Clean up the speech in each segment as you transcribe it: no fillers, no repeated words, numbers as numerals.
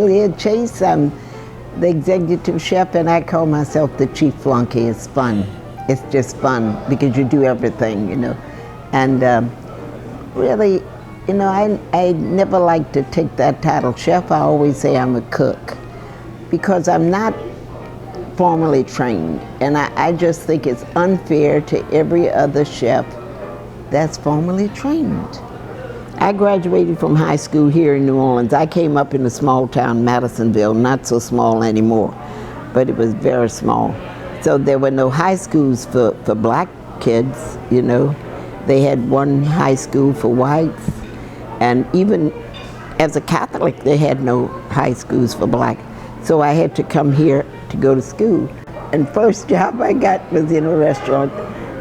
Leah Chase. I'm the executive chef, and I call myself the chief flunky. It's fun. It's just fun because you do everything, you know. And really, you know, I never like to take that title chef. I always say I'm a cook because I'm not formally trained. And I just think it's unfair to every other chef that's formally trained. I graduated from high school here in New Orleans. I came up in a small town, Madisonville, not so small anymore, but it was very small. So there were no high schools for black kids, you know. They had one high school for whites, and even as a Catholic, they had no high schools for black. So I had to come here to go to school. And first job I got was in a restaurant,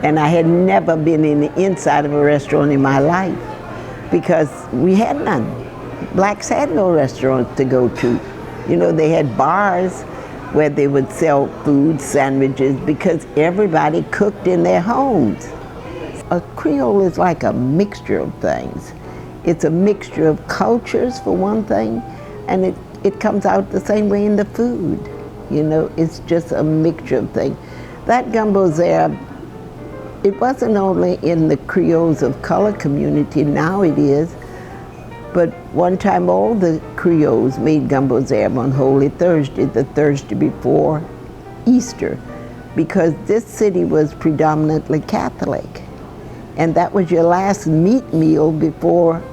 and I had never been in the inside of a restaurant in my life because we had none. Blacks had no restaurants to go to. You know, they had bars where they would sell food, sandwiches, because everybody cooked in their homes. A Creole is like a mixture of things. It's a mixture of cultures, for one thing, and it comes out the same way in the food. You know, it's just a mixture of things. That gumbo there, it wasn't only in the Creoles of color community, now it is, but one time all the Creoles made gumbo zeb on Holy Thursday, the Thursday before Easter, because this city was predominantly Catholic. And that was your last meat meal before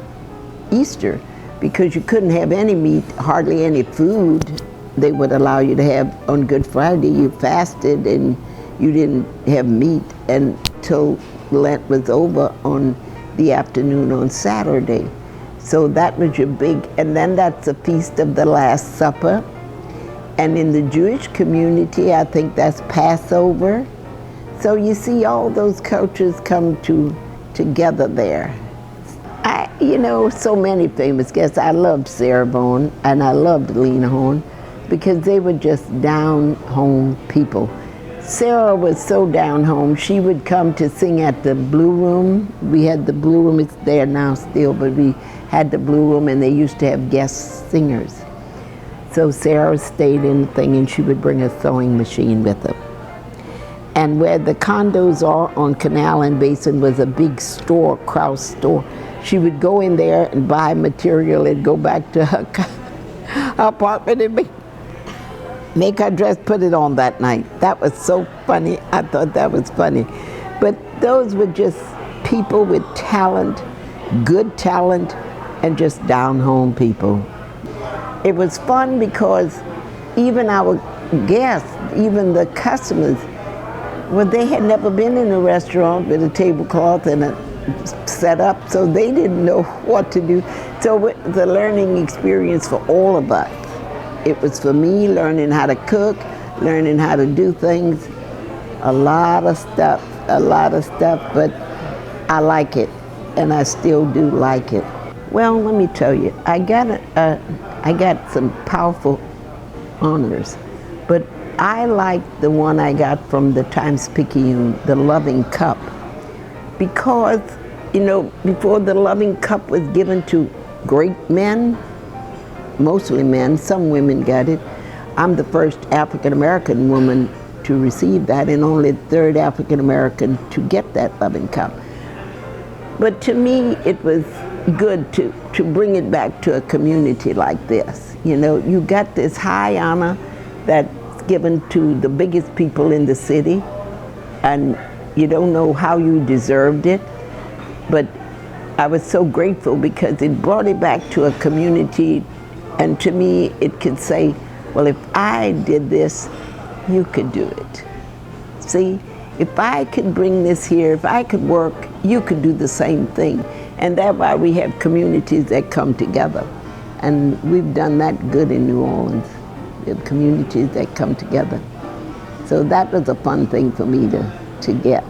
Easter, because you couldn't have any meat, hardly any food they would allow you to have on Good Friday. You fasted and you didn't have meat until Lent was over on the afternoon on Saturday. So that was your big, and then that's the Feast of the Last Supper. And in the Jewish community, I think that's Passover. So you see all those cultures come together there. You know, so many famous guests. I loved Sarah Vaughan and I loved Lena Horne because they were just down-home people. Sarah was so down-home, she would come to sing at the Blue Room. We had the Blue Room, it's there now still, but we had the Blue Room and they used to have guest singers. So Sarah stayed in the thing and she would bring a sewing machine with her. And where the condos are on Canal and Basin was a big store, Krause store. She would go in there and buy material and go back to her apartment and make her dress, put it on that night. That was so funny. I thought that was funny. But those were just people with talent, good talent, and just down-home people. It was fun because even our guests, even the customers, well, they had never been in a restaurant with a tablecloth and a set up, so they didn't know what to do. So the learning experience for all of us. It was for me learning how to cook, learning how to do things, a lot of stuff, but I like it, and I still do like it. Well, let me tell you, I got some powerful honors, but I like the one I got from the Times-Picayune, the Loving Cup, because, you know, before the Loving Cup was given to great men, mostly men, some women got it. I'm the first African-American woman to receive that and only the third African-American to get that Loving Cup. But to me, it was good to bring it back to a community like this. You know, you got this high honor that's given to the biggest people in the city, and you don't know how you deserved it, but I was so grateful because it brought it back to a community, and to me, it could say, well, if I did this, you could do it. See, if I could bring this here, if I could work, you could do the same thing. And that's why we have communities that come together. And we've done that good in New Orleans. We have communities that come together. So that was a fun thing for me to get.